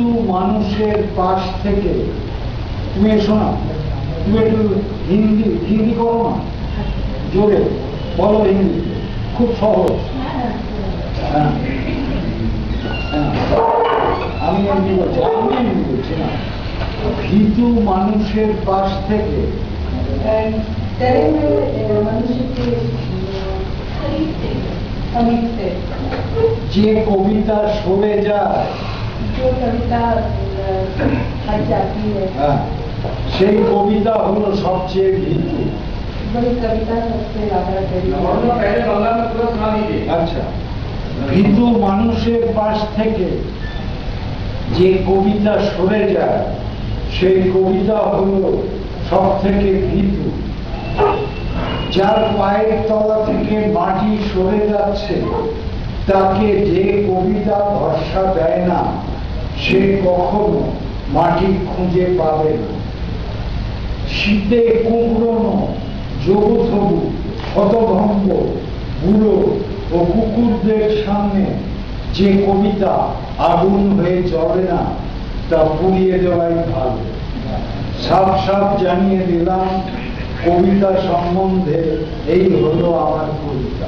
মানুষের পাশ থেকে তুমি এসো না, তুমি একটু হিন্দি হিন্দি করো না, জোরে বলো হিন্দি, খুব সহজ। হ্যাঁ হ্যাঁ, আমি এমনি বলছি না, ভীতু মানুষের পাশ থেকে যে কবিতা সরে যায়, সেই কবিতা হলো সবচেয়ে ভীতু। আচ্ছা, ভীতু মানুষের পাশ থেকে যে কবিতা সরে যায়, সেই কবিতা হলো সব থেকে ভীতু। যার পায়ের তলা থেকে মাটি সরে যাচ্ছে, তাকে যে কবিতা ভরসা দেয় না, সে কখনো মাটি খুঁজে পাবে না। শীতে কুঁকড়োনো জবুথবু হতভম্ব বুড়ো ও কুকুরদের সামনে যে কবিতা আগুন হয়ে জ্বলে না, তা পুড়িয়ে দেওয়াই ভালো। সাফ সাফ জানিয়ে দিলাম, কবিতা সম্বন্ধে এই হলো আমার কবিতা।